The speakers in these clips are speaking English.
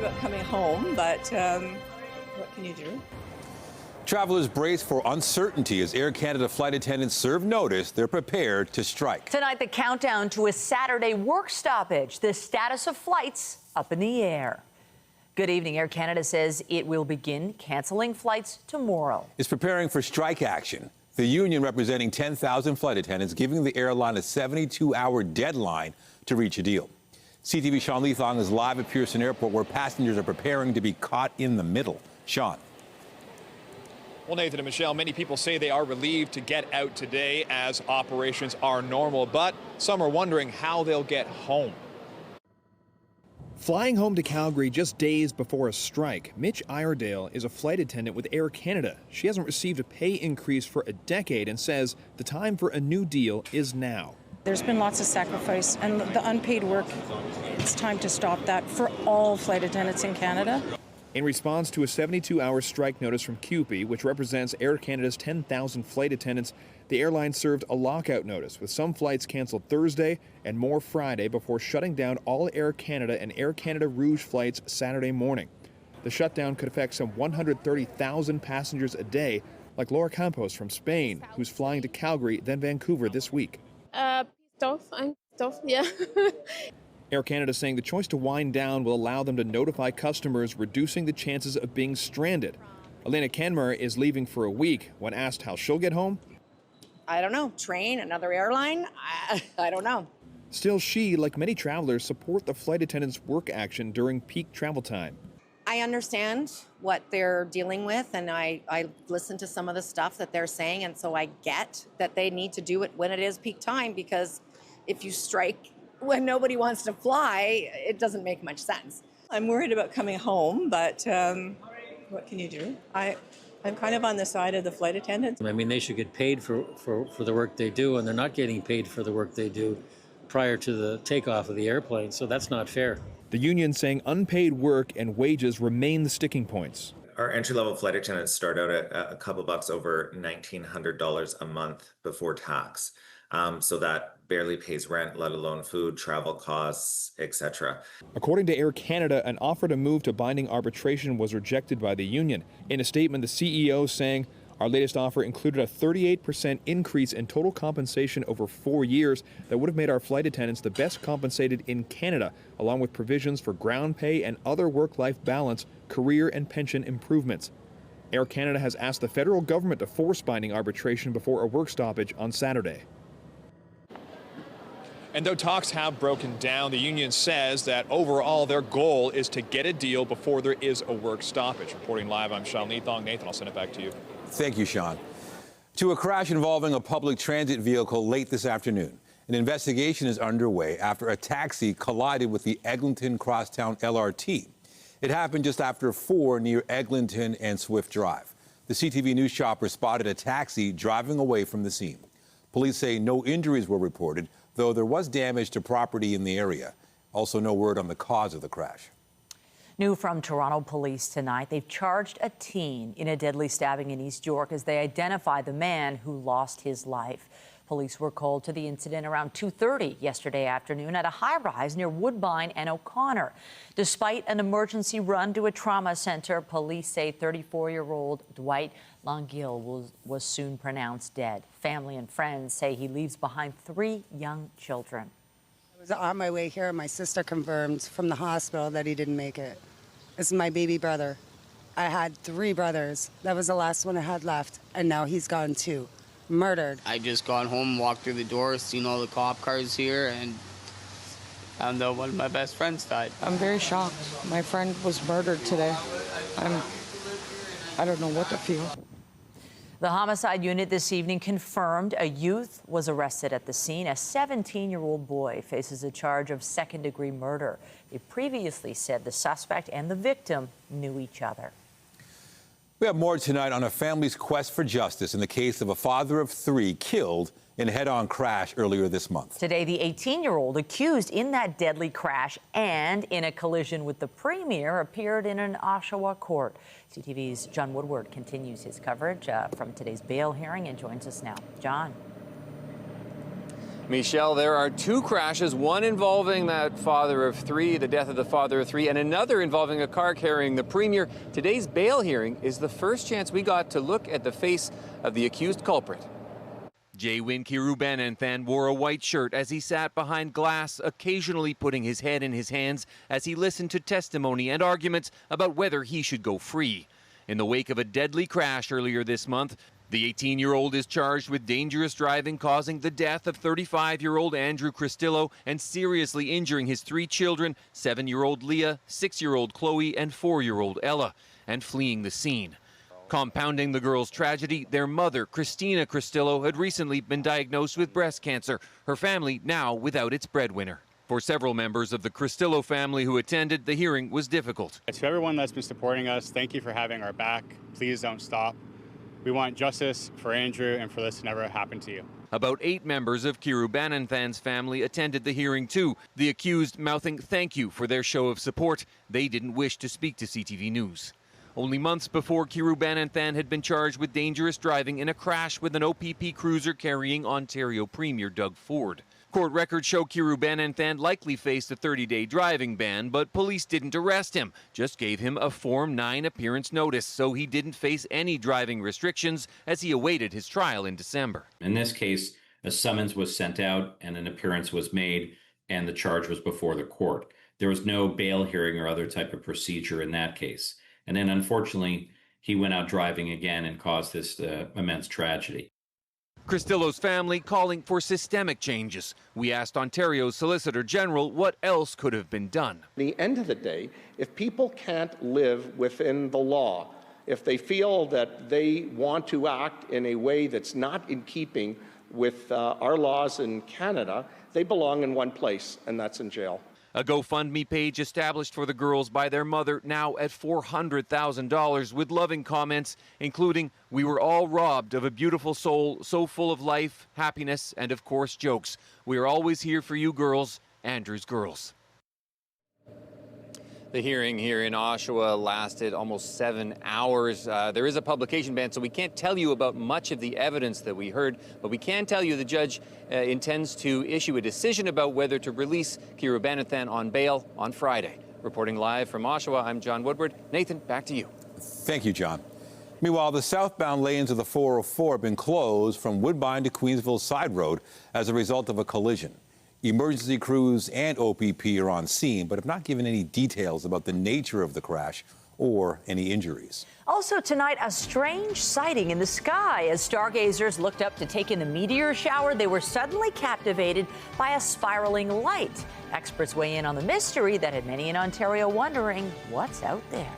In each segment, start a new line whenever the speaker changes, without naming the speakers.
about coming home, but what can you do?
Travelers brace for uncertainty as Air Canada flight attendants serve notice they're prepared to strike.
Tonight, the countdown to a Saturday work stoppage. The status of flights up in the air. Good evening. Air Canada says it will begin canceling flights tomorrow.
It's preparing for strike action. The union representing 10,000 flight attendants giving the airline a 72-hour deadline to reach a deal. CTV Sean Leithong is live at Pearson Airport where passengers are preparing to be caught in the middle. Sean.
Well, Nathan and Michelle, many people say they are relieved to get out today as operations are normal, but some are wondering how they'll get home.
Flying home to Calgary just days before a strike, Mitch Iredale is a flight attendant with Air Canada. She hasn't received a pay increase for a decade and says the time for a new deal is now.
There's been lots of sacrifice, and the unpaid work, it's time to stop that for all flight attendants in Canada.
In response to a 72-hour strike notice from CUPE, which represents Air Canada's 10,000 flight attendants, the airline served a lockout notice, with some flights canceled Thursday and more Friday before shutting down all Air Canada and Air Canada Rouge flights Saturday morning. The shutdown could affect some 130,000 passengers a day, like Laura Campos from Spain, who's flying to Calgary, then Vancouver this week.
I'm pissed, yeah.
Air Canada saying the choice to wind down will allow them to notify customers, reducing the chances of being stranded. Elena Kenmar is leaving for a week. When asked how she'll get home,
I don't know. Train, another airline? I don't know.
Still, she, like many travelers, support the flight attendants' work action during peak travel time.
I understand what they're dealing with, and I listen to some of the stuff that they're saying, and so I get that they need to do it when it is peak time, because if you strike when nobody wants to fly, it doesn't make much sense.
I'm worried about coming home, but what can you do? I'm kind of on the side of the flight attendants.
I mean, they should get paid for the work they do, and they're not getting paid for the work they do prior to the takeoff of the airplane, so that's not fair.
The union saying unpaid work and wages remain the sticking points.
Our entry-level flight attendants start out at a couple bucks over $1,900 a month before tax. So that barely pays rent, let alone food, travel costs, etc.
According to Air Canada, an offer to move to binding arbitration was rejected by the union. In a statement, the CEO saying, "Our latest offer included a 38% increase in total compensation over 4 years that would have made our flight attendants the best compensated in Canada, along with provisions for ground pay and other work-life balance, career and pension improvements." Air Canada has asked the federal government to force binding arbitration before a work stoppage on Saturday.
And though talks have broken down, the union says that overall their goal is to get a deal before there is a work stoppage. Reporting live, I'm Sean Leithong. Nathan, I'll send it back to you.
Thank you, Sean. To a crash involving a public transit vehicle late this afternoon. An investigation is underway after a taxi collided with the Eglinton Crosstown LRT. It happened just after 4 near Eglinton and Swift Drive. The CTV News chopper spotted a taxi driving away from the scene. Police say no injuries were reported, though there was damage to property in the area. Also, no word on the cause of the crash.
New from Toronto police tonight, they've charged a teen in a deadly stabbing in East York as they identify the man who lost his life. Police were called to the incident around 2:30 yesterday afternoon at a high-rise near Woodbine and O'Connor. Despite an emergency run to a trauma center, police say 34-year-old Dwight Longill was soon pronounced dead. Family and friends say he leaves behind 3 young children.
I was on my way here. My sister confirmed from the hospital that he didn't make it. This is my baby brother. I had 3 brothers. That was the last one I had left, and now he's gone too. Murdered.
I just got home, walked through the door, seen all the cop cars here, and found out one of my best friends died.
I'm very shocked. My friend was murdered today. I don't know what to feel.
The homicide unit this evening confirmed a youth was arrested at the scene. A 17-year-old boy faces a charge of second-degree murder. They previously said the suspect and the victim knew each other.
We have more tonight on a family's quest for justice in the case of a father of 3 killed in a head-on crash earlier this month.
Today, the 18-year-old accused in that deadly crash and in a collision with the premier appeared in an Oshawa court. CTV's John Woodward continues his coverage from today's bail hearing and joins us now. John.
Michelle, there are two crashes, one involving that father of three, the death of the father of three, and another involving a car carrying the premier. Today's bail hearing is the first chance we got to look at the face of the accused culprit. Jaywin Kirubananthan wore a white shirt as he sat behind glass, occasionally putting his head in his hands as he listened to testimony and arguments about whether he should go free. In the wake of a deadly crash earlier this month, the 18-year-old is charged with dangerous driving causing the death of 35-year-old Andrew Cristillo and seriously injuring his three children, 7-year-old Leah, 6-year-old Chloe, and 4-year-old Ella, and fleeing the scene. Compounding the girls' tragedy, their mother, Christina Cristillo, had recently been diagnosed with breast cancer, her family now without its breadwinner. For several members of the Cristillo family who attended, the hearing was difficult.
To everyone that's been supporting us, thank you for having our back. Please don't stop. We want justice for Andrew and for this to never happen to you.
About 8 members of Kirubananthan's family attended the hearing too, the accused mouthing thank you for their show of support. They didn't wish to speak to CTV News. Only months before, Kirubananthan had been charged with dangerous driving in a crash with an OPP cruiser carrying Ontario Premier Doug Ford. Court records show Kirubananthan likely faced a 30-day driving ban, but police didn't arrest him, just gave him a Form 9 appearance notice, so he didn't face any driving restrictions as he awaited his trial in December.
In this case, a summons was sent out and an appearance was made, and the charge was before the court. There was no bail hearing or other type of procedure in that case. And then, unfortunately, he went out driving again and caused this immense tragedy.
Cristillo's family calling for systemic changes. We asked Ontario's Solicitor General what else could have been done.
At the end of the day, if people can't live within the law, if they feel that they want to act in a way that's not in keeping with our laws in Canada, they belong in one place, and that's in jail.
A GoFundMe page established for the girls by their mother, now at $400,000, with loving comments, including, "We were all robbed of a beautiful soul, so full of life, happiness, and of course jokes. We are always here for you girls, Andrew's girls." The hearing here in Oshawa lasted almost 7 hours. There is a publication ban, so we can't tell you about much of the evidence that we heard, but we can tell you the judge intends to issue a decision about whether to release Kirubananthan on bail on Friday. Reporting live from Oshawa, I'm John Woodward. Nathan, back to you.
Thank you, John. Meanwhile, the southbound lanes of the 404 have been closed from Woodbine to Queensville Side Road as a result of a collision. Emergency crews and OPP are on scene, but have not given any details about the nature of the crash or any injuries.
Also tonight, a strange sighting in the sky. As stargazers looked up to take in the meteor shower, they were suddenly captivated by a spiraling light. Experts weigh in on the mystery that had many in Ontario wondering what's out there.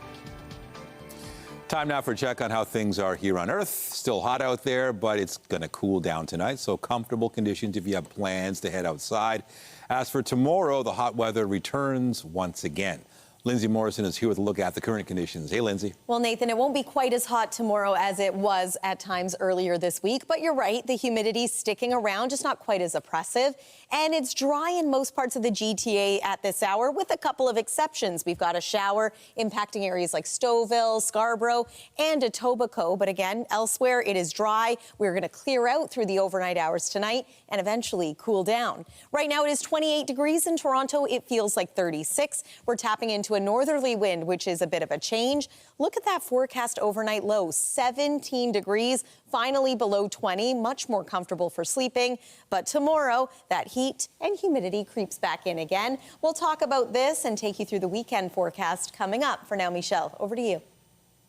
Time now for a check on how things are here on Earth. Still hot out there, but it's going to cool down tonight, so comfortable conditions if you have plans to head outside. As for tomorrow, the hot weather returns once again. Lindsay Morrison is here with a look at the current conditions. Hey, Lindsay.
Well, Nathan, it won't be quite as hot tomorrow as it was at times earlier this week, but you're right, the humidity's sticking around, just not quite as oppressive. And it's dry in most parts of the GTA at this hour, with a couple of exceptions. We've got a shower impacting areas like Stouffville, Scarborough, and Etobicoke. But again, elsewhere, it is dry. We're going to clear out through the overnight hours tonight and eventually cool down. Right now, it is 28 degrees in Toronto. It feels like 36. We're tapping into a northerly wind, which is a bit of a change. Look at that forecast overnight low, 17 degrees, finally below 20, much more comfortable for sleeping. But tomorrow, that heat and humidity creeps back in again. We'll talk about this and take you through the weekend forecast coming up. For now, Michelle, over to you.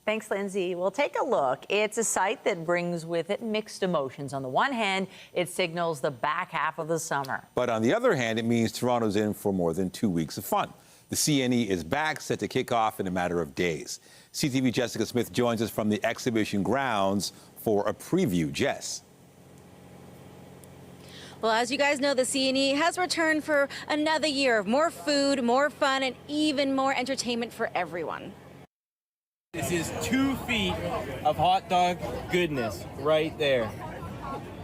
Thanks, Lindsay. We'll take a look. It's a sight that brings with it mixed emotions. On the one hand, it signals the back half of the summer.
But on the other hand, it means Toronto's in for more than 2 weeks of fun. The CNE is back, set to kick off in a matter of days. CTV Jessica Smith joins us from the exhibition grounds for a preview. Jess.
Well, as you guys know, the CNE has returned for another year of more food, more fun, and even more entertainment for everyone.
This is 2 feet of hot dog goodness right there.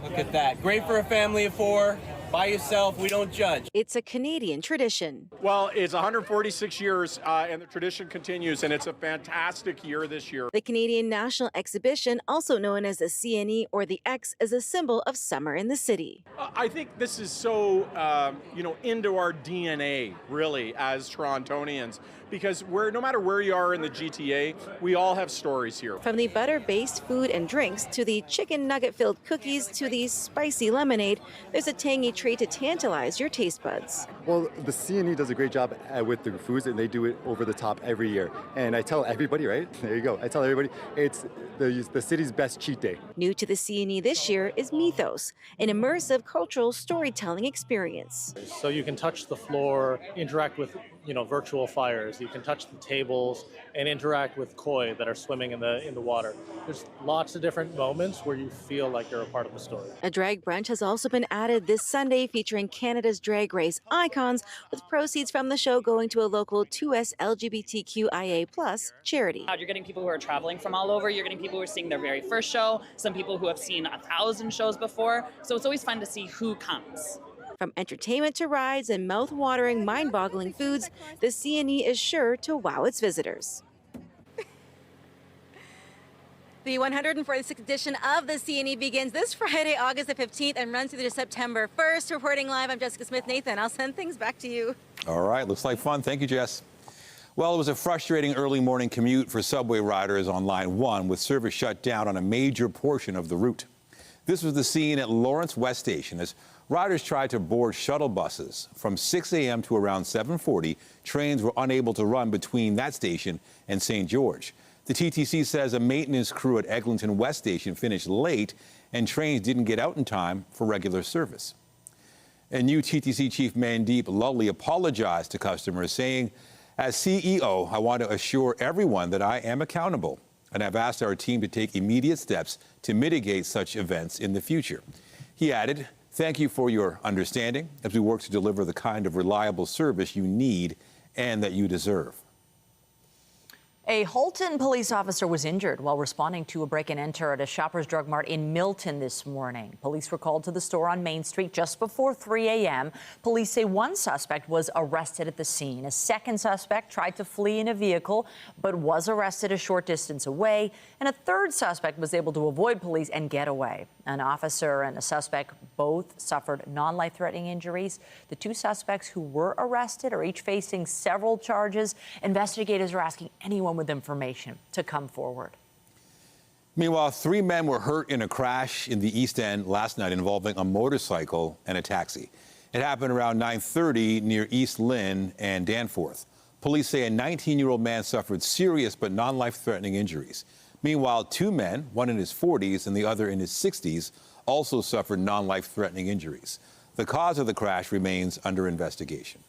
Look at that. Great for a family of 4. By yourself, we don't judge.
It's a Canadian tradition.
Well, it's 146 years and the tradition continues, and it's a fantastic year this year.
The Canadian National Exhibition, also known as the CNE or the X, is a symbol of summer in the city.
I think this is so, into our DNA, really, as Torontonians, because no matter where you are in the GTA, we all have stories here.
From the butter-based food and drinks to the chicken nugget-filled cookies to the spicy lemonade, there's a tangy treat to tantalize your taste buds.
Well, the CNE does a great job with the foods, and they do it over the top every year. And I tell everybody, right? There you go. I tell everybody it's the city's best cheat day.
New to the CNE this year is Mythos, an immersive cultural storytelling experience.
So you can touch the floor, interact with virtual fires. You can touch the tables and interact with koi that are swimming in the water. There's lots of different moments where you feel like you're a part of the story.
A drag brunch has also been added this Sunday, featuring Canada's drag race icons, with proceeds from the show going to a local 2S LGBTQIA+ charity.
You're getting people who are traveling from all over. You're getting people who are seeing their very first show, some people who have seen 1,000 shows before. So it's always fun to see who comes.
From entertainment to rides and mouth-watering, mind-boggling foods, the CNE is sure to wow its visitors. The 146th edition of the CNE begins this Friday, August the 15th, and runs through to September 1st. Reporting live, I'm Jessica Smith. Nathan, I'll send things back to you.
All right, looks like fun. Thank you, Jess. Well, it was a frustrating early morning commute for subway riders on Line 1, with service shut down on a major portion of the route. This was the scene at Lawrence West Station as riders tried to board shuttle buses. From 6 a.m. to around 7:40, trains were unable to run between that station and St. George. The TTC says a maintenance crew at Eglinton West Station finished late and trains didn't get out in time for regular service. And new TTC Chief Mandeep Lully apologized to customers, saying, "As CEO, I want to assure everyone that I am accountable, and I've asked our team to take immediate steps to mitigate such events in the future." He added, "Thank you for your understanding as we work to deliver the kind of reliable service you need and that you deserve."
A Halton police officer was injured while responding to a break-and-enter at a Shoppers Drug Mart in Milton this morning. Police were called to the store on Main Street just before 3 a.m. Police say one suspect was arrested at the scene. A second suspect tried to flee in a vehicle but was arrested a short distance away. And a third suspect was able to avoid police and get away. An officer and a suspect both suffered non-life-threatening injuries. The two suspects who were arrested are each facing several charges. Investigators are asking anyone with information to come forward.
Meanwhile, 3 men were hurt in a crash in the East End last night involving a motorcycle and a taxi. It happened around 9:30 near East Lynn and Danforth. Police say a 19-year-old man suffered serious but non-life-threatening injuries. Meanwhile, 2 men, one in his 40s and the other in his 60s, also suffered non-life-threatening injuries. The cause of the crash remains under investigation.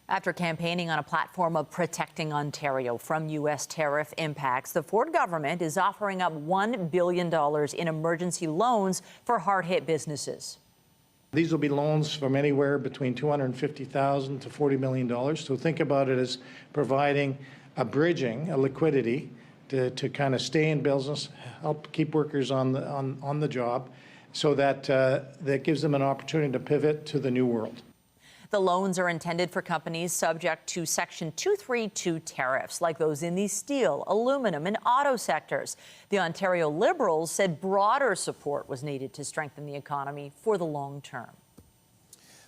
After campaigning on a platform of protecting Ontario from U.S. tariff impacts, the Ford government is offering up $1 billion in emergency loans for hard-hit businesses.
These will be loans from anywhere between $250,000 to $40 million. So think about it as providing a liquidity to kind of stay in business, help keep workers on the job, so that that gives them an opportunity to pivot to the new world.
The loans are intended for companies subject to Section 232 tariffs, like those in the steel, aluminum, and auto sectors. The Ontario Liberals said broader support was needed to strengthen the economy for the long term.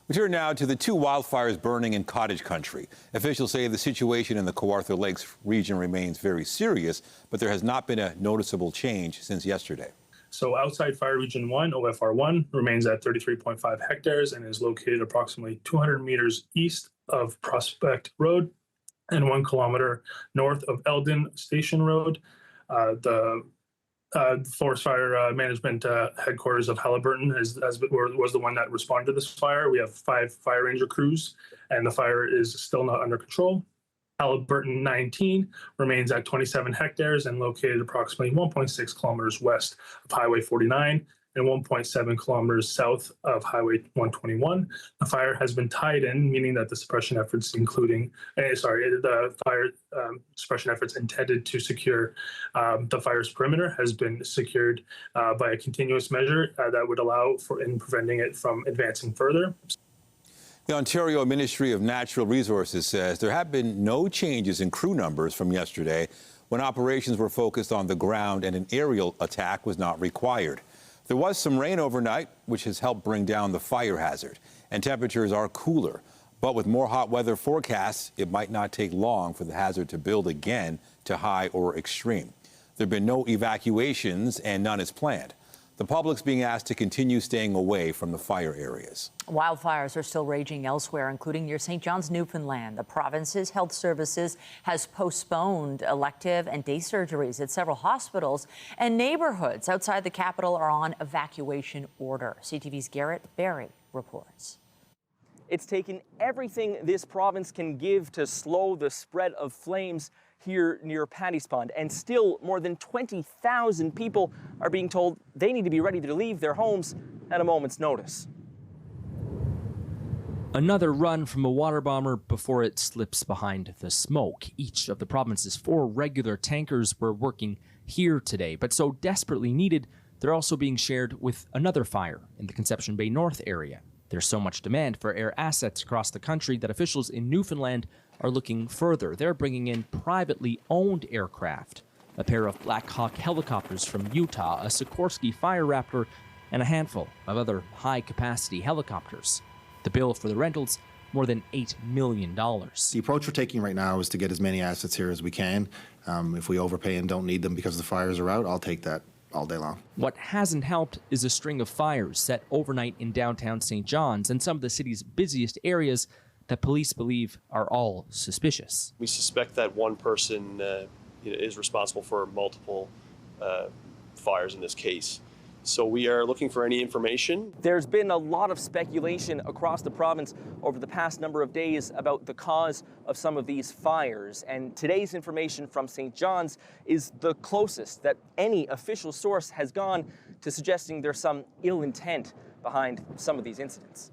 We turn now to the 2 wildfires burning in cottage country. Officials say the situation in the Kawartha Lakes region remains very serious, but there has not been a noticeable change since yesterday.
So outside Fire Region 1, OFR 1, remains at 33.5 hectares and is located approximately 200 meters east of Prospect Road and 1 kilometer north of Eldon Station Road. The Forest Fire Management headquarters of Halliburton was the one that responded to this fire. We have 5 fire ranger crews, and the fire is still not under control. Halliburton 19 remains at 27 hectares and located approximately 1.6 kilometers west of Highway 49. and 1.7 kilometers south of Highway 121. The fire has been tied in, meaning that the suppression efforts, the fire suppression efforts intended to secure the fire's perimeter has been secured by a continuous measure that would allow for in preventing it from advancing further.
The Ontario Ministry of Natural Resources says there have been no changes in crew numbers from yesterday when operations were focused on the ground and an aerial attack was not required. There was some rain overnight, which has helped bring down the fire hazard, and temperatures are cooler. But with more hot weather forecasts, it might not take long for the hazard to build again to high or extreme. There have been no evacuations and none is planned. The public's being asked to continue staying away from the fire areas.
Wildfires are still raging elsewhere, including near St. John's, Newfoundland. The province's health services has postponed elective and day surgeries at several hospitals, and neighborhoods outside the capital are on evacuation order. CTV's Garrett Berry reports.
It's taken everything this province can give to slow the spread of flames here near Paddy's Pond, and still more than 20,000 people are being told they need to be ready to leave their homes at a moment's notice.
Another run from a water bomber before it slips behind the smoke. Each of the province's 4 regular tankers were working here today, but so desperately needed, they're also being shared with another fire in the Conception Bay North area. There's so much demand for air assets across the country that officials in Newfoundland are looking further. They're bringing in privately owned aircraft, a pair of Black Hawk helicopters from Utah, a Sikorsky Fire Raptor, and a handful of other high-capacity helicopters. The bill for the rentals, more than $8 million.
The approach we're taking right now is to get as many assets here as we can. If we overpay and don't need them because the fires are out, I'll take that all day long.
What hasn't helped is a string of fires set overnight in downtown St. John's and some of the city's busiest areas that police believe are all suspicious.
We suspect that one person is responsible for multiple fires in this case. So we are looking for any information.
There's been a lot of speculation across the province over the past number of days about the cause of some of these fires. And today's information from St. John's is the closest that any official source has gone to suggesting there's some ill intent behind some of these incidents.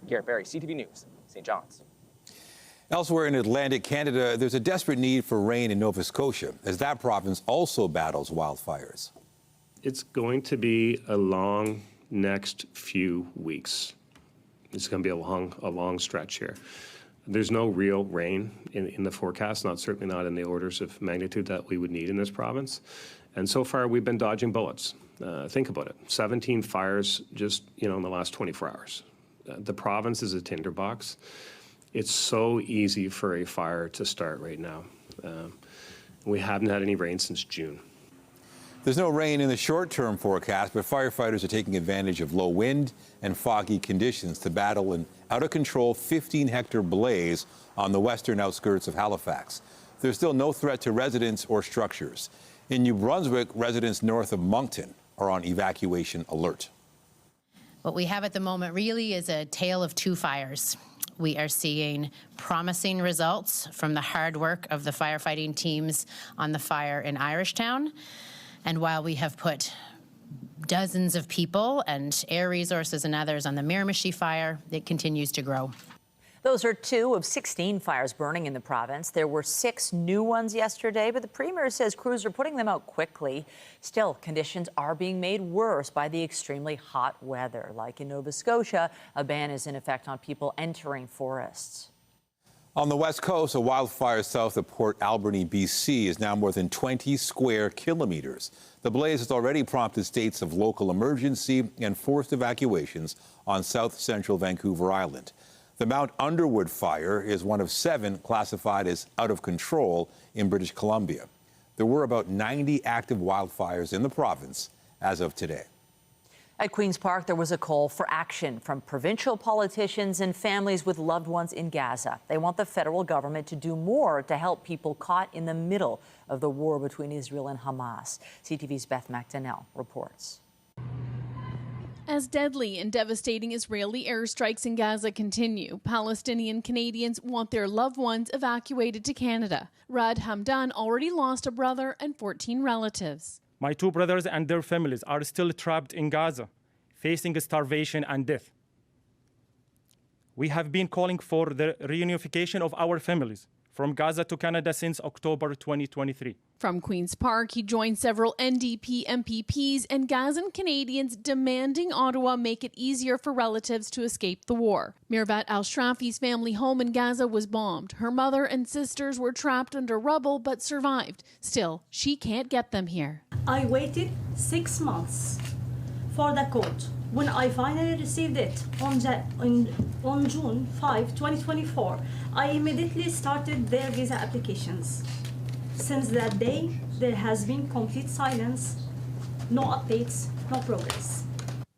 Garrett Berry, CTV News, St. John's.
Elsewhere in Atlantic Canada, there's a desperate need for rain in Nova Scotia as that province also battles wildfires.
It's going to be a long next few weeks. It's going to be a long stretch here. There's no real rain in the forecast, certainly not in the orders of magnitude that we would need in this province. And so far, we've been dodging bullets. Think about it, 17 fires just in the last 24 hours. The province is a tinderbox. It's so easy for a fire to start right now. We haven't had any rain since June.
There's no rain in the short-term forecast, but firefighters are taking advantage of low wind and foggy conditions to battle an out-of-control 15-hectare blaze on the western outskirts of Halifax. There's still no threat to residents or structures. In New Brunswick, residents north of Moncton are on evacuation alert.
What we have at the moment really is a tale of 2 fires. We are seeing promising results from the hard work of the firefighting teams on the fire in Irishtown. And while we have put dozens of people and air resources and others on the Miramichi fire, it continues to grow.
Those are 2 of 16 fires burning in the province. There were 6 new ones yesterday, but the Premier says crews are putting them out quickly. Still, conditions are being made worse by the extremely hot weather. Like in Nova Scotia, a ban is in effect on people entering forests.
On the west coast, a wildfire south of Port Alberni, BC, is now more than 20 square kilometers. The blaze has already prompted states of local emergency and forced evacuations on south central Vancouver Island. The Mount Underwood fire is one of 7 classified as out of control in British Columbia. There were about 90 active wildfires in the province as of today.
At Queen's Park, there was a call for action from provincial politicians and families with loved ones in Gaza. They want the federal government to do more to help people caught in the middle of the war between Israel and Hamas. CTV's Beth McDonnell reports.
As deadly and devastating Israeli airstrikes in Gaza continue, Palestinian Canadians want their loved ones evacuated to Canada. Rad Hamdan already lost a brother and 14 relatives.
My two brothers and their families are still trapped in Gaza, facing starvation and death. We have been calling for the reunification of our families from Gaza to Canada since October 2023.
From Queen's Park, he joined several NDP MPPs and Gazan Canadians demanding Ottawa make it easier for relatives to escape the war. Mirvat Al-Shrafi's family home in Gaza was bombed. Her mother and sisters were trapped under rubble but survived. Still, she can't get them here.
I waited 6 months for the code. When I finally received it on June 5, 2024, I immediately started their visa applications. Since that day, there has been complete silence, no updates, no progress.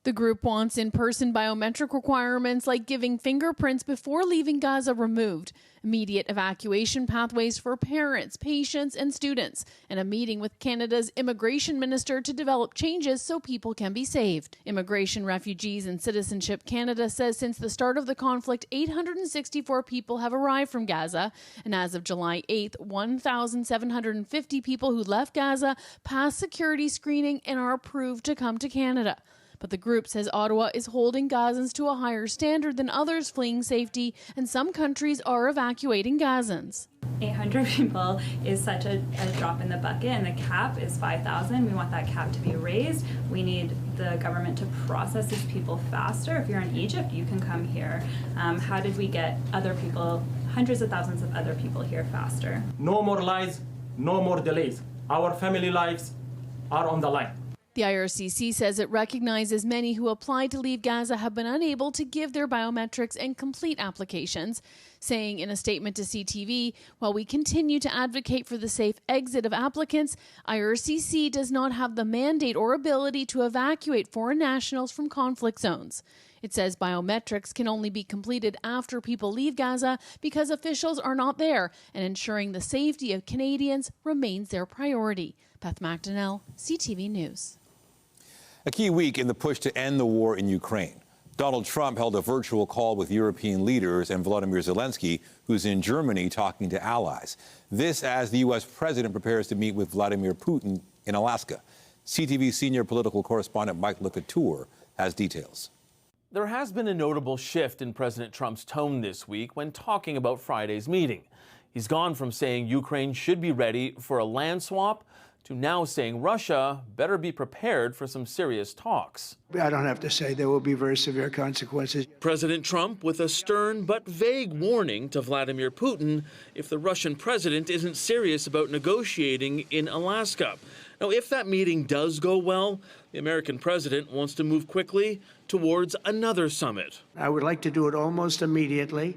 The group wants in-person biometric requirements like giving fingerprints before leaving Gaza removed, immediate evacuation pathways for parents, patients, and students, and a meeting with Canada's immigration minister to develop changes so people can be saved. Immigration, Refugees, and Citizenship Canada says since the start of the conflict, 864 people have arrived from Gaza, and as of July 8th, 1,750 people who left Gaza passed security screening and are approved to come to Canada. But the group says Ottawa is holding Gazans to a higher standard than others fleeing safety, and some countries are evacuating Gazans.
800 people is such a drop in the bucket, and the cap is 5,000. We want that cap to be raised. We need the government to process these people faster. If you're in Egypt, you can come here. How did we get other people, hundreds of thousands of other people here faster?
No more lies, no more delays. Our family lives are on the line.
The IRCC says it recognizes many who applied to leave Gaza have been unable to give their biometrics and complete applications, saying in a statement to CTV, while we continue to advocate for the safe exit of applicants, IRCC does not have the mandate or ability to evacuate foreign nationals from conflict zones. It says biometrics can only be completed after people leave Gaza because officials are not there, and ensuring the safety of Canadians remains their priority. Beth McDonnell, CTV News.
A key week in the push to end the war in Ukraine. Donald Trump held a virtual call with European leaders and Volodymyr Zelensky, who's in Germany talking to allies. This as the U.S. president prepares to meet with Vladimir Putin in Alaska. CTV senior political correspondent Mike LeCouture has details.
There has been a notable shift in President Trump's tone this week when talking about Friday's meeting. He's gone from saying Ukraine should be ready for a land swap to now saying Russia better be prepared for some serious talks.
I don't have to say there will be very severe consequences.
President Trump with a stern but vague warning to Vladimir Putin if the Russian president isn't serious about negotiating in Alaska. Now, if that meeting does go well, the American president wants to move quickly towards another summit.
I would like to do it almost immediately,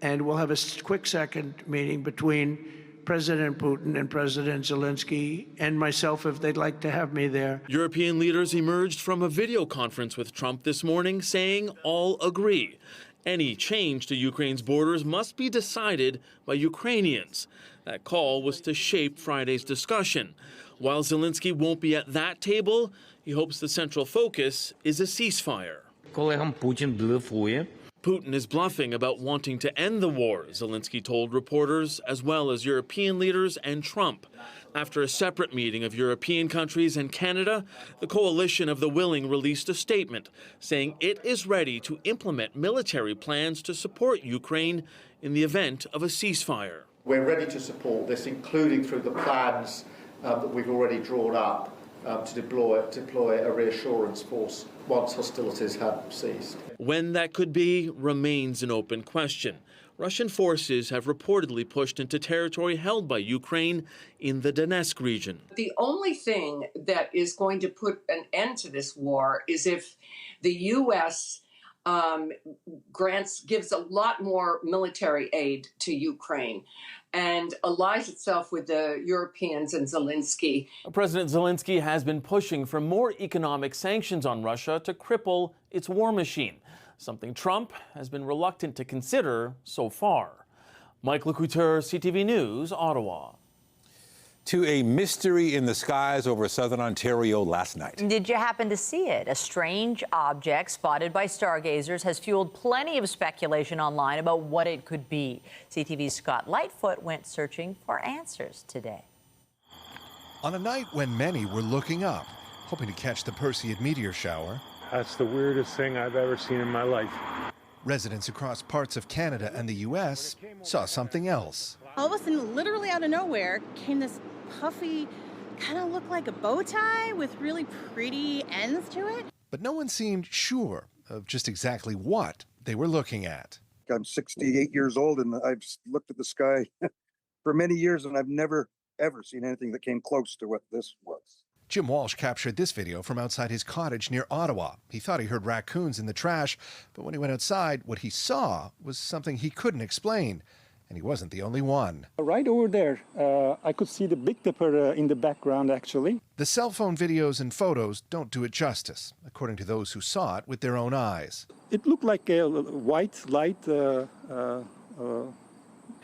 and we'll have a quick second meeting between President Putin and President Zelensky and myself if they'd like to have me there.
European leaders emerged from a video conference with Trump this morning saying all agree. Any change to Ukraine's borders must be decided by Ukrainians. That call was to shape Friday's discussion. While Zelensky won't be at that table, he hopes the central focus is a ceasefire. Putin is bluffing about wanting to end the war, Zelensky told reporters, as well as European leaders and Trump. After a separate meeting of European countries and Canada, the Coalition of the Willing released a statement saying it is ready to implement military plans to support Ukraine in the event of a ceasefire.
We're ready to support this, including through the plans that we've already drawn up to deploy a reassurance force once hostilities have ceased.
When that could be remains an open question. Russian forces have reportedly pushed into territory held by Ukraine in the Donetsk region.
The only thing that is going to put an end to this war is if the U.S. gives a lot more military aid to Ukraine and allies itself with the Europeans and Zelensky.
President Zelensky has been pushing for more economic sanctions on Russia to cripple its war machine, something Trump has been reluctant to consider so far. Mike LeCouture, CTV News, Ottawa.
To a mystery in the skies over southern Ontario last night.
Did you happen to see it? A strange object spotted by stargazers has fueled plenty of speculation online about what it could be. CTV's Scott Lightfoot went searching for answers today.
On a night when many were looking up, hoping to catch the Perseid meteor shower.
That's the weirdest thing I've ever seen in my life.
Residents across parts of Canada and the U.S. saw something else.
All of a sudden, literally out of nowhere, came this puffy, kind of looked like a bow tie with really pretty ends to it.
But no one seemed sure of just exactly what they were looking at.
I'm 68 years old and I've looked at the sky for many years and I've never, ever seen anything that came close to what this was.
Jim Walsh captured this video from outside his cottage near Ottawa. He thought he heard raccoons in the trash, but when he went outside, what he saw was something he couldn't explain. And he wasn't the only one.
Right over there, I could see the Big Dipper in the background, actually.
The cell phone videos and photos don't do it justice, according to those who saw it with their own eyes.
It looked like a white light,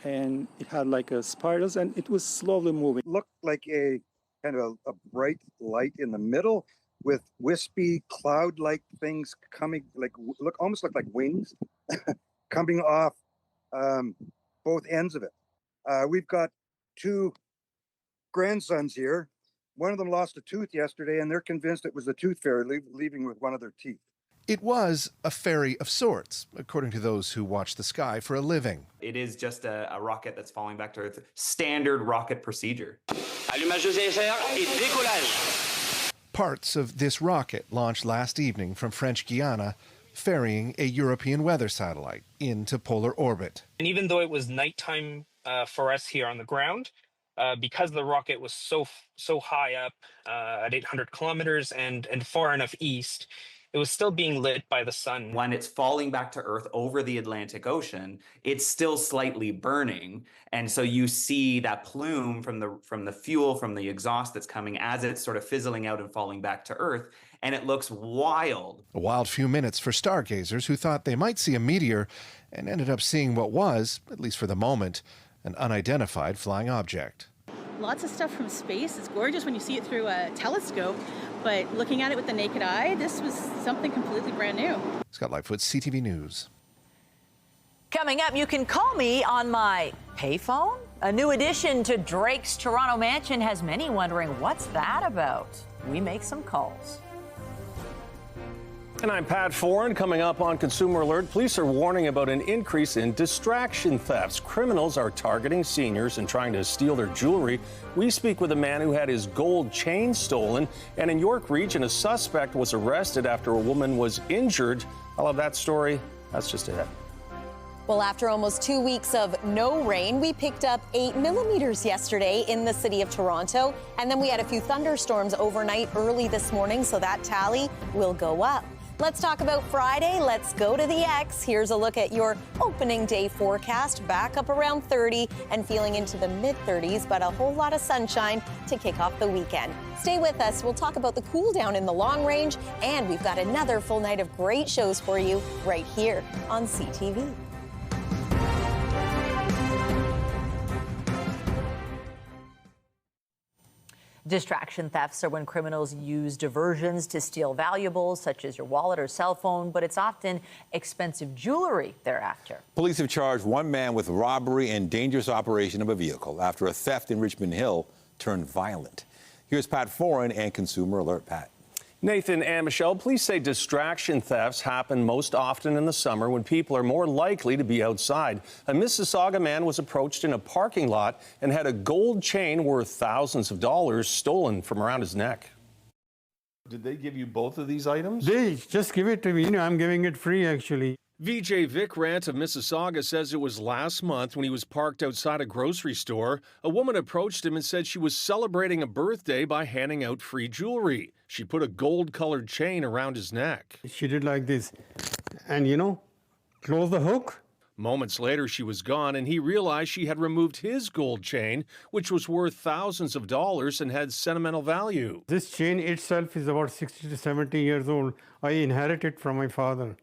and it had like a spirals, and it was slowly moving.
Looked like a kind of a bright light in the middle with wispy cloud-like things coming, almost like wings coming off both ends of it. We've got two grandsons here. One of them lost a tooth yesterday, and they're convinced it was the tooth fairy leaving with one of their teeth.
It was a fairy of sorts, according to those who watch the sky for a living.
It is just a rocket that's falling back to Earth. Standard rocket procedure.
Allumage de CSR et décollage. Parts of this rocket launched last evening from French Guiana, ferrying a European weather satellite into polar orbit.
And even though it was nighttime for us here on the ground, because the rocket was so high up at 800 kilometers and far enough east, it was still being lit by the sun.
When it's falling back to Earth over the Atlantic Ocean, it's still slightly burning. And so you see that plume from the fuel, from the exhaust that's coming as it's sort of fizzling out and falling back to Earth. And it looks wild.
A wild few minutes for stargazers who thought they might see a meteor and ended up seeing what was, at least for the moment, an unidentified flying object.
Lots of stuff from space. It's gorgeous when you see it through a telescope, but looking at it with the naked eye, this was something completely brand new.
Scott Lightfoot, CTV News.
Coming up, you can call me on my payphone. A new addition to Drake's Toronto mansion has many wondering what's that about. We make some calls.
And I'm Pat Foran. Coming up on Consumer Alert, police are warning about an increase in distraction thefts. Criminals are targeting seniors and trying to steal their jewelry. We speak with a man who had his gold chain stolen. And in York Region, a suspect was arrested after a woman was injured. I'll have that story. That's just ahead.
Well, after almost 2 weeks of no rain, we picked up 8 millimeters yesterday in the city of Toronto. And then we had a few thunderstorms overnight early this morning, so that tally will go up. Let's talk about Friday. Let's go to the X. Here's a look at your opening day forecast. Back up around 30 and feeling into the mid-30s, but a whole lot of sunshine to kick off the weekend. Stay with us. We'll talk about the cool down in the long range, and we've got another full night of great shows for you right here on CTV.
Distraction thefts are when criminals use diversions to steal valuables, such as your wallet or cell phone, but it's often expensive jewelry they're after.
Police have charged one man with robbery and dangerous operation of a vehicle after a theft in Richmond Hill turned violent. Here's Pat Foran and Consumer Alert. Pat.
Nathan and Michelle, police say distraction thefts happen most often in the summer when people are more likely to be outside. A Mississauga man was approached in a parking lot and had a gold chain worth thousands of dollars stolen from around his neck.
Did they give you both of these items?
They just give it to me. I'm giving it free, actually.
VJ Vic Rant of Mississauga says it was last month when he was parked outside a grocery store. A woman approached him and said she was celebrating a birthday by handing out free jewelry. She put a gold-colored chain around his neck.
She did like this. And, close the hook.
Moments later, she was gone, and he realized she had removed his gold chain, which was worth thousands of dollars and had sentimental value.
This chain itself is about 60 to 70 years old. I inherited it from my father.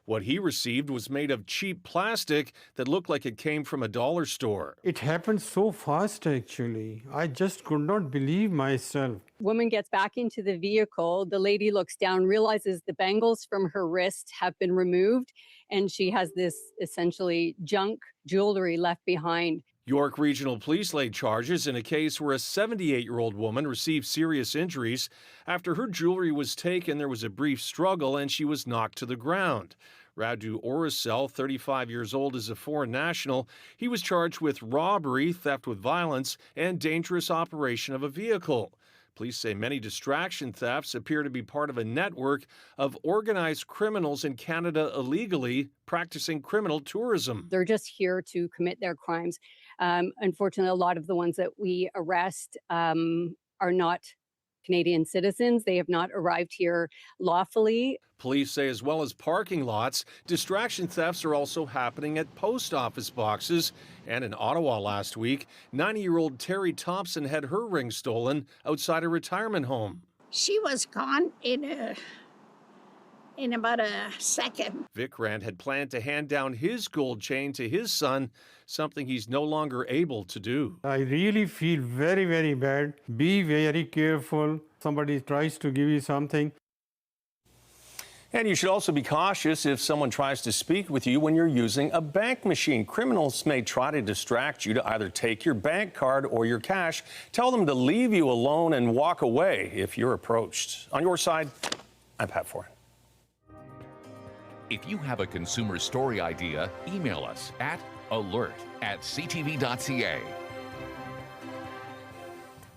What he received was made of cheap plastic that looked like it came from a dollar store.
It happened so fast, actually. I just could not believe myself.
Woman gets back into the vehicle. The lady looks down, realizes the bangles from her wrist have been removed, and she has this essentially junk jewelry left behind.
York Regional Police laid charges in a case where a 78-year-old woman received serious injuries. After her jewelry was taken, there was a brief struggle and she was knocked to the ground. Radu Oracel, 35 years old, is a foreign national. He was charged with robbery, theft with violence, and dangerous operation of a vehicle. Police say many distraction thefts appear to be part of a network of organized criminals in Canada illegally practicing criminal tourism.
They're just here to commit their crimes. Unfortunately, a lot of the ones that we arrest are not Canadian citizens. They have not arrived here lawfully.
Police say as well as parking lots, distraction thefts are also happening at post office boxes. And in Ottawa last week, 90-year-old Terry Thompson had her ring stolen outside a retirement home.
She was gone in about a second.
Vikrant had planned to hand down his gold chain to his son, something he's no longer able to do.
I really feel very, very bad. Be very careful. Somebody tries to give you something.
And you should also be cautious if someone tries to speak with you when you're using a bank machine. Criminals may try to distract you to either take your bank card or your cash. Tell them to leave you alone and walk away if you're approached. On your side, I'm Pat Ford.
If you have a consumer story idea, email us at alert@ctv.ca.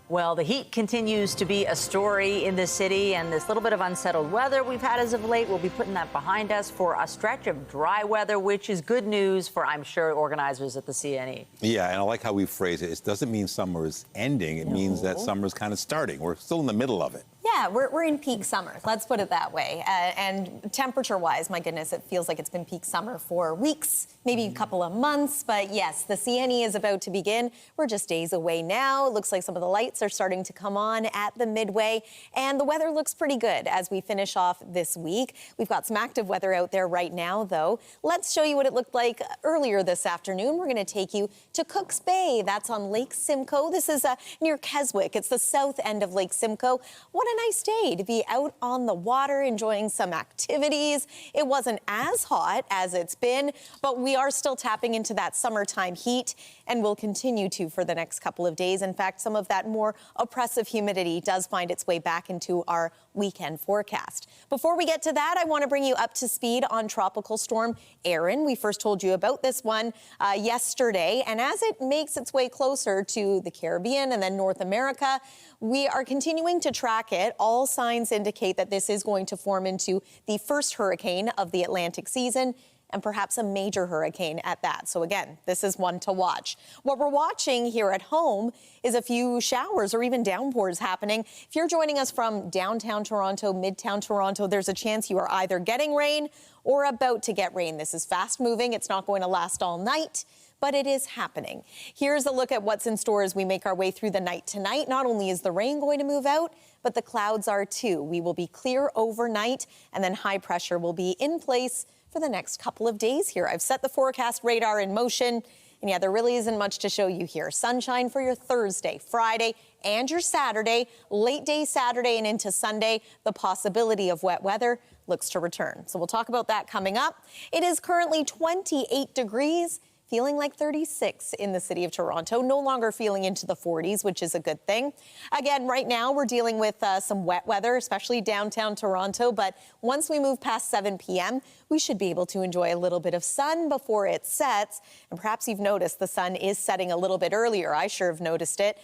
Well, the heat continues to be a story in the city, and this little bit of unsettled weather we've had as of late, we'll be putting that behind us for a stretch of dry weather, which is good news for, I'm sure, organizers at the CNE.
Yeah, and I like how we phrase it. It doesn't mean summer is ending. It means that summer is kind of starting. We're still in the middle of it.
Yeah, we're in peak summer. Let's put it that way. And temperature-wise, my goodness, it feels like it's been peak summer for weeks, maybe a couple of months. But yes, the CNE is about to begin. We're just days away now. It looks like some of the lights are starting to come on at the midway. And the weather looks pretty good as we finish off this week. We've got some active weather out there right now, though. Let's show you what it looked like earlier this afternoon. We're going to take you to Cooks Bay. That's on Lake Simcoe. This is near Keswick. It's the south end of Lake Simcoe. What a nice day to be out on the water enjoying some activities. It wasn't as hot as it's been, but we are still tapping into that summertime heat and will continue to for the next couple of days. In fact, some of that more oppressive humidity does find its way back into our weekend forecast. Before we get to that, I want to bring you up to speed on Tropical Storm Erin. We first told you about this one yesterday, and as it makes its way closer to the Caribbean and then North America, we are continuing to track it. All signs indicate that this is going to form into the first hurricane of the Atlantic season, and perhaps a major hurricane at that. So again, this is one to watch. What we're watching here at home is a few showers or even downpours happening. If you're joining us from downtown Toronto, midtown Toronto, there's a chance you are either getting rain or about to get rain. This is fast moving. It's not going to last all night, but it is happening. Here's a look at what's in store as we make our way through the night tonight. Not only is the rain going to move out, but the clouds are too. We will be clear overnight, and then high pressure will be in place for the next couple of days here. I've set the forecast radar in motion, and yeah, there really isn't much to show you here. Sunshine for your Thursday, Friday, and your Saturday, late day Saturday and into Sunday. The possibility of wet weather looks to return. So we'll talk about that coming up. It is currently 28 degrees. Feeling like 36 in the city of Toronto, no longer feeling into the 40s, which is a good thing. Again, right now we're dealing with some wet weather, especially downtown Toronto. But once we move past 7 p.m., we should be able to enjoy a little bit of sun before it sets. And perhaps you've noticed the sun is setting a little bit earlier. I sure have noticed it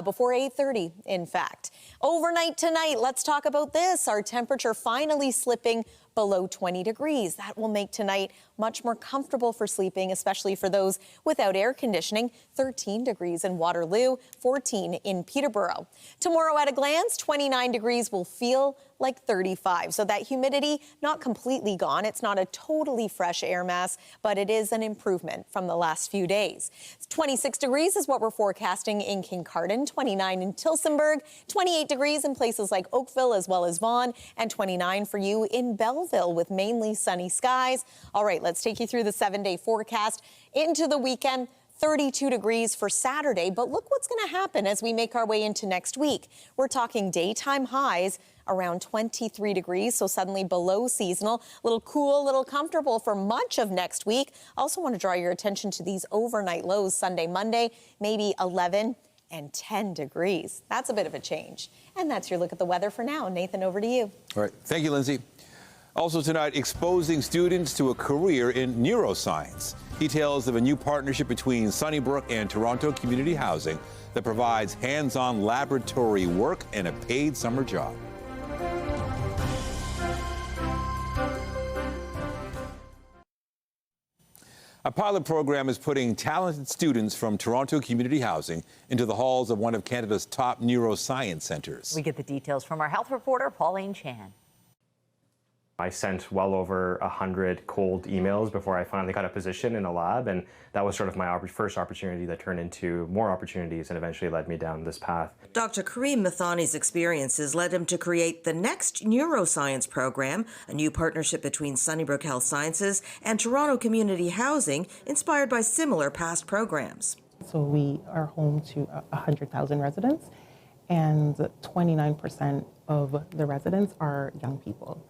before 8:30, in fact. Overnight tonight, let's talk about this. Our temperature finally slipping below 20 degrees. That will make tonight much more comfortable for sleeping, especially for those without air conditioning. 13 degrees in Waterloo, 14 in Peterborough. Tomorrow at a glance, 29 degrees will feel like 35. So that humidity, not completely gone. It's not a totally fresh air mass, but it is an improvement from the last few days. 26 degrees is what we're forecasting in Kincardine, 29 in Tillsonburg, 28 degrees in places like Oakville as well as Vaughan, and 29 for you in Belleville with mainly sunny skies. All right, let's take you through the 7-day forecast into the weekend. 32 degrees for Saturday, but look what's going to happen as we make our way into next week. We're talking daytime highs around 23 degrees, so suddenly below seasonal. A little cool, a little comfortable for much of next week. Also want to draw your attention to these overnight lows Sunday, Monday, maybe 11 and 10 degrees. That's a bit of a change. And that's your look at the weather for now. Nathan, over to you.
All right. Thank you, Lindsay. Also tonight, exposing students to a career in neuroscience. Details of a new partnership between Sunnybrook and Toronto Community Housing that provides hands-on laboratory work and a paid summer job. A pilot program is putting talented students from Toronto Community Housing into the halls of one of Canada's top neuroscience centres.
We get the details from our health reporter, Pauline Chan.
I sent well over 100 cold emails before I finally got a position in a lab, and that was sort of my first opportunity that turned into more opportunities and eventually led me down this path.
Dr. Kareem Mathani's experiences led him to create the next neuroscience program, a new partnership between Sunnybrook Health Sciences and Toronto Community Housing, inspired by similar past programs.
So we are home to 100,000 residents, and 29% of the residents are young people.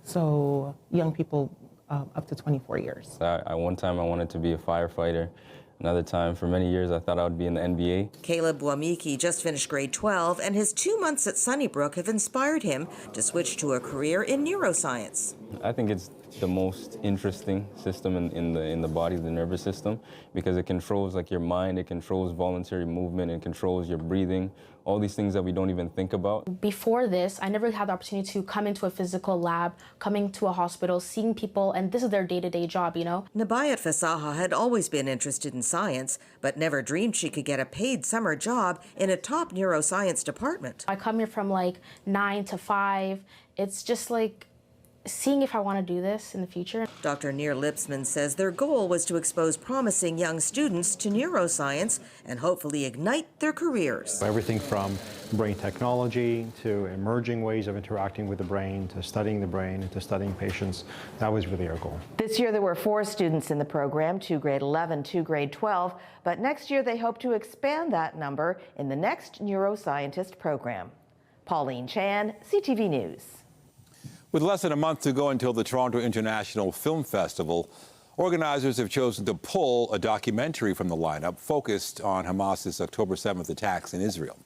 So young people up to 24 years.
One time I wanted to be a firefighter. Another time, for many years, I thought I would be in the NBA.
Caleb Wamiki just finished grade 12, and his 2 months at Sunnybrook have inspired him to switch to a career in neuroscience.
I think it's the most interesting system in the body, the nervous system, because it controls like your mind, it controls voluntary movement, it controls your breathing, all these things that we don't even think about.
Before this, I never had the opportunity to come into a physical lab, coming to a hospital, seeing people, and this is their day-to-day job, you know?
Nabayat Fasaha had always been interested in science, but never dreamed she could get a paid summer job in a top neuroscience department.
I come here from like 9 to 5. It's just like seeing if I want to do this in the future.
Dr. Neer Lipsman says their goal was to expose promising young students to neuroscience and hopefully ignite their careers.
Everything from brain technology to emerging ways of interacting with the brain to studying the brain to studying patients, that was really our goal.
This year there were 4 students in the program, 2 grade 11, 2 grade 12, but next year they hope to expand that number in the next neuroscientist program. Pauline Chan, CTV News.
With less than a month to go until the Toronto International Film Festival, organizers have chosen to pull a documentary from the lineup focused on Hamas's October 7th attacks in Israel.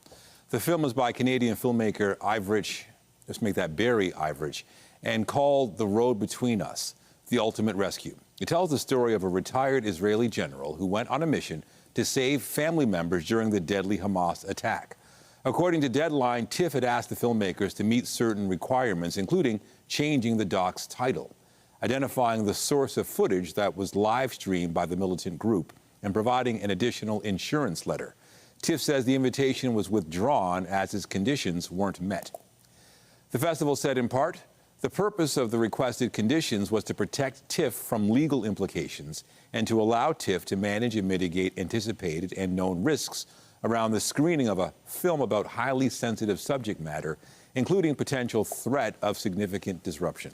The film is by Canadian filmmaker Barry Ivrich, and called The Road Between Us, The Ultimate Rescue. It tells the story of a retired Israeli general who went on a mission to save family members during the deadly Hamas attack. According to Deadline, TIFF had asked the filmmakers to meet certain requirements, including changing the doc's title, identifying the source of footage that was live streamed by the militant group, and providing an additional insurance letter. TIFF says the invitation was withdrawn as its conditions weren't met. The festival said in part, the purpose of the requested conditions was to protect TIFF from legal implications and to allow TIFF to manage and mitigate anticipated and known risks around the screening of a film about highly sensitive subject matter, including potential threat of significant disruption.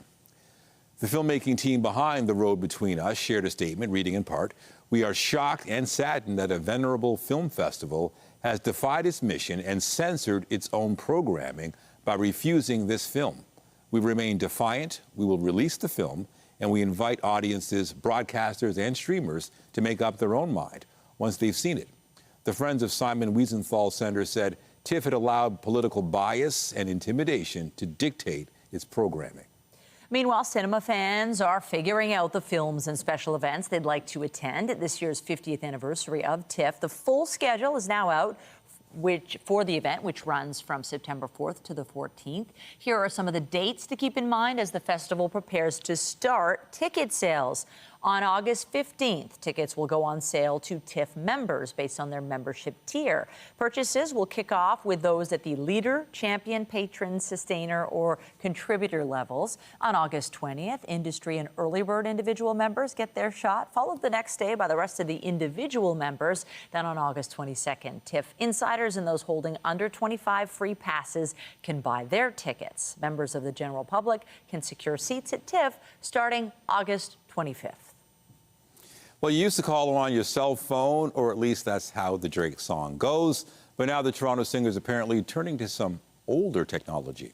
The filmmaking team behind The Road Between Us shared a statement reading in part, "We are shocked and saddened that a venerable film festival has defied its mission and censored its own programming by refusing this film. We remain defiant, we will release the film, and we invite audiences, broadcasters, and streamers to make up their own mind once they've seen it." The Friends of Simon Wiesenthal Center said TIFF had allowed political bias and intimidation to dictate its programming.
Meanwhile, cinema fans are figuring out the films and special events they'd like to attend at this year's 50th anniversary of TIFF. The full schedule is now out for the event, which runs from September 4th to the 14th. Here are some of the dates to keep in mind as the festival prepares to start ticket sales. On August 15th, tickets will go on sale to TIFF members based on their membership tier. Purchases will kick off with those at the leader, champion, patron, sustainer, or contributor levels. On August 20th, industry and early bird individual members get their shot, followed the next day by the rest of the individual members. Then on August 22nd, TIFF insiders and those holding under 25 free passes can buy their tickets. Members of the general public can secure seats at TIFF starting August 25th.
Well, you used to call them on your cell phone, or at least that's how the Drake song goes. But now the Toronto singer is apparently turning to some older technology.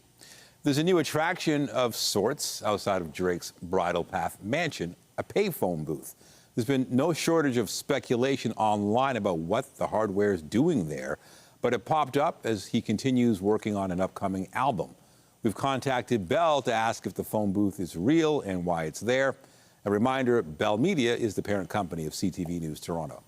There's a new attraction of sorts outside of Drake's Bridle Path mansion, a payphone booth. There's been no shortage of speculation online about what the hardware is doing there, but it popped up as he continues working on an upcoming album. We've contacted Bell to ask if the phone booth is real and why it's there. A reminder, Bell Media is the parent company of CTV News Toronto.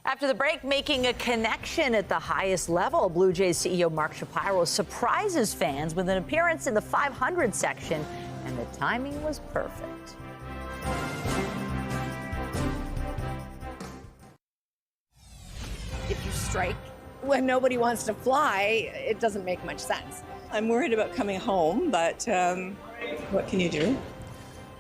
After the break, making a connection at the highest level, Blue Jays CEO Mark Shapiro surprises fans with an appearance in the 500 section, and the timing was perfect.
If you strike when nobody wants to fly, it doesn't make much sense.
I'm worried about coming home, but what can you do?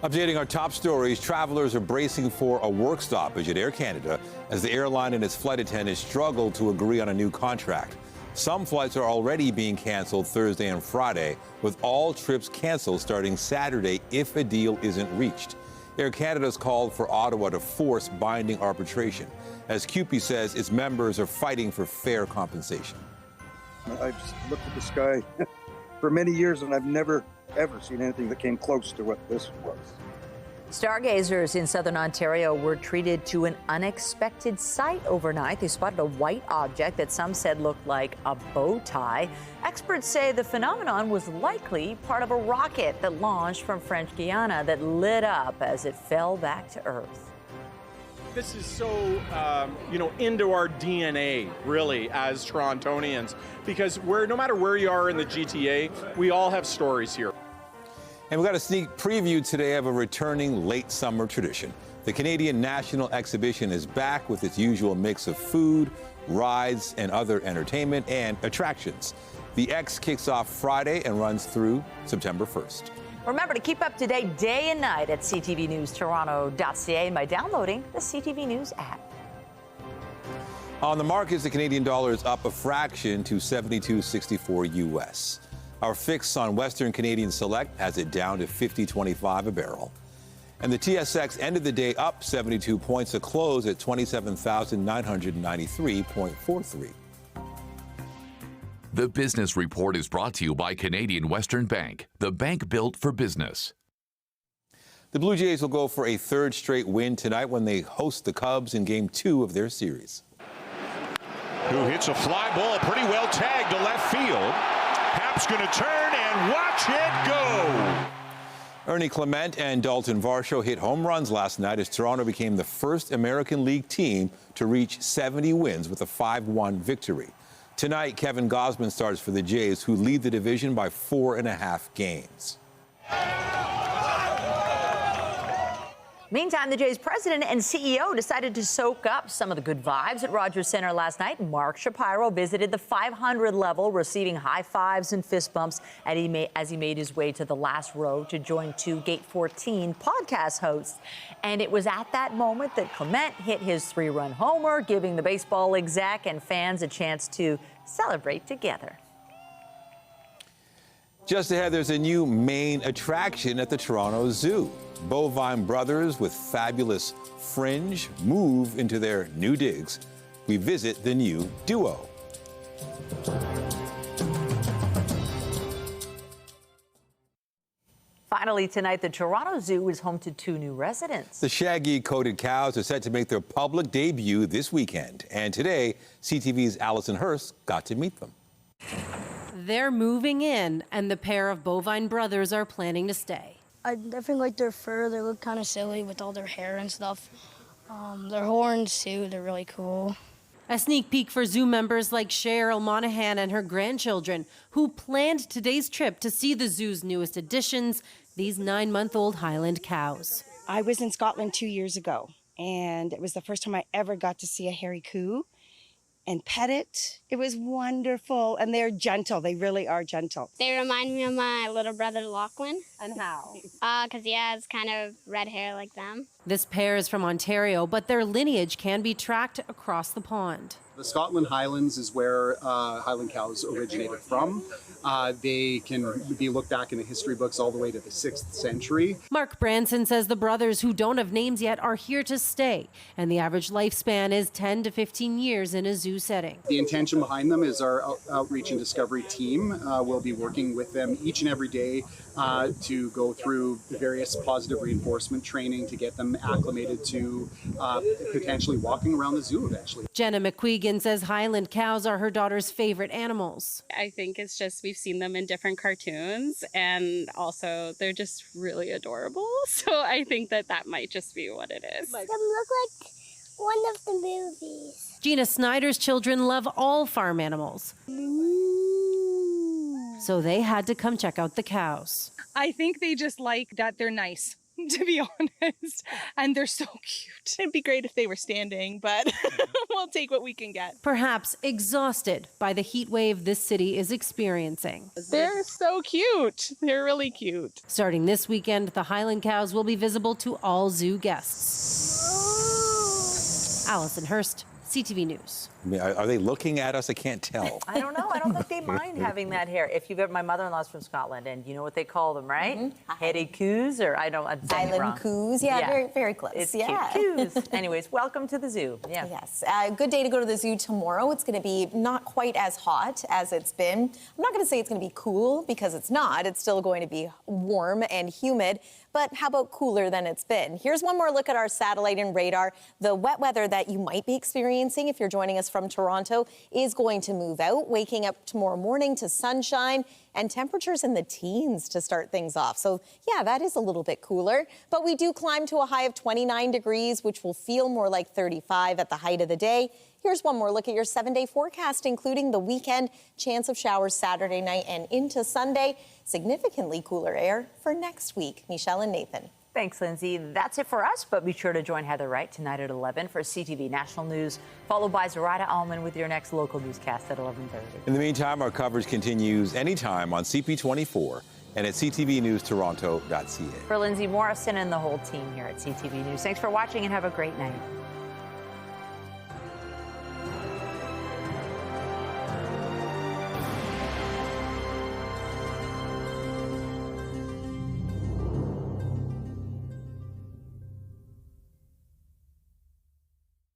Updating our top stories, travelers are bracing for a work stoppage at Air Canada as the airline and its flight attendants struggle to agree on a new contract. Some flights are already being canceled Thursday and Friday, with all trips canceled starting Saturday if a deal isn't reached. Air Canada's called for Ottawa to force binding arbitration, as CUPE says its members are fighting for fair compensation.
I've just looked at the sky for many years, and I've never, ever seen anything that came close to what this was.
Stargazers in southern Ontario were treated to an unexpected sight overnight. They spotted a white object that some said looked like a bow tie. Experts say the phenomenon was likely part of a rocket that launched from French Guiana that lit up as it fell back to Earth.
This is so, into our DNA, really, as Torontonians, because no matter where you are in the GTA, we all have stories here.
And we got a sneak preview today of a returning late summer tradition. The Canadian National Exhibition is back with its usual mix of food, rides, and other entertainment and attractions. The X kicks off Friday and runs through September 1st.
Remember to keep up to date day and night at ctvnewstoronto.ca and by downloading the CTV News app.
On the markets, the Canadian dollar is up a fraction to 72.64 US. Our fix on Western Canadian Select has it down to 50.25 a barrel. And the TSX ended the day up 72 points, a close at 27,993.43.
The Business Report is brought to you by Canadian Western Bank, the bank built for business.
The Blue Jays will go for a third straight win tonight when they host the Cubs in Game 2 of their series.
Who hits a fly ball pretty well tagged to left field. Hap's going to turn and watch it go.
Ernie Clement and Dalton Varsho hit home runs last night as Toronto became the first American League team to reach 70 wins with a 5-1 victory. Tonight, Kevin Gausman starts for the Jays, who lead the division by 4.5 games.
Meantime, the Jays president and CEO decided to soak up some of the good vibes at Rogers Centre last night. Mark Shapiro visited the 500 level, receiving high fives and fist bumps as he made his way to the last row to join two Gate 14 podcast hosts. And it was at that moment that Clement hit his 3-run homer, giving the baseball exec and fans a chance to celebrate together.
Just ahead, there's a new main attraction at the Toronto Zoo. Bovine brothers with fabulous fringe move into their new digs. We visit the new duo.
Finally tonight, the Toronto Zoo is home to 2 new residents.
The shaggy coated cows are set to make their public debut this weekend. And today, CTV's Allison Hurst got to meet them.
They're moving in, and the pair of bovine brothers are planning to stay.
I definitely like their fur. They look kind of silly with all their hair and stuff. Their horns, too, they're really cool.
A sneak peek for zoo members like Cheryl Monahan and her grandchildren, who planned today's trip to see the zoo's newest additions, these 9-month-old Highland cows.
I was in Scotland 2 years ago, and it was the first time I ever got to see a hairy coo and pet it. It was wonderful, and they're gentle. They really are gentle.
They remind me of my little brother Lachlan.
And how?
Because he has kind of red hair like them.
This pair is from Ontario, but their lineage can be tracked across the pond.
The Scotland Highlands is where Highland cows originated from. They can be looked back in the history books all the way to the 6th century.
Mark Branson says the brothers who don't have names yet are here to stay, and the average lifespan is 10 to 15 years in a zoo setting.
The intention behind them is our outreach and discovery team will be working with them each and every day to go through various positive reinforcement training to get them acclimated to potentially walking around the zoo eventually.
Jenna McQuegan says Highland cows are her daughter's favorite animals.
I think it's just we've seen them in different cartoons, and also they're just really adorable. So I think that might just be what it is.
They look like one of the movies.
Gina Snyder's children love all farm animals. So they had to come check out the cows.
I think they just like that they're nice, to be honest. And they're so cute. It'd be great if they were standing, but we'll take what we can get.
Perhaps exhausted by the heat wave this city is experiencing.
They're so cute. They're really cute.
Starting this weekend, the Highland cows will be visible to all zoo guests. Allison Hurst, CTV News.
I mean, are they looking at us? I can't tell.
I don't know. I don't think they mind having that hair. If you've ever, my mother-in-law's from Scotland, and you know what they call them, right? Mm-hmm. Hairy coos, or I don't. I'm saying it wrong.
Island coos, yeah, very, very close.
It's
cute.
Coos. Anyways, welcome to the zoo. Yeah.
Yes, good day to go to the zoo tomorrow. It's going to be not quite as hot as it's been. I'm not going to say it's going to be cool because it's not. It's still going to be warm and humid. But how about cooler than it's been? Here's one more look at our satellite and radar. The wet weather that you might be experiencing if you're joining us from Toronto is going to move out, waking up tomorrow morning to sunshine and temperatures in the teens to start things off. So yeah, that is a little bit cooler, but we do climb to a high of 29 degrees, which will feel more like 35 at the height of the day. Here's one more look at your 7-day forecast, including the weekend. Chance of showers Saturday night and into Sunday. Significantly cooler air for next week. Michelle and Nathan.
Thanks, Lindsay. That's it for us, but be sure to join Heather Wright tonight at 11 for CTV National News, followed by Zoraida Allman with your next local newscast at 11:30.
In the meantime, our coverage continues anytime on CP24 and at ctvnewstoronto.ca.
For Lindsay Morrison and the whole team here at CTV News, thanks for watching and have a great night.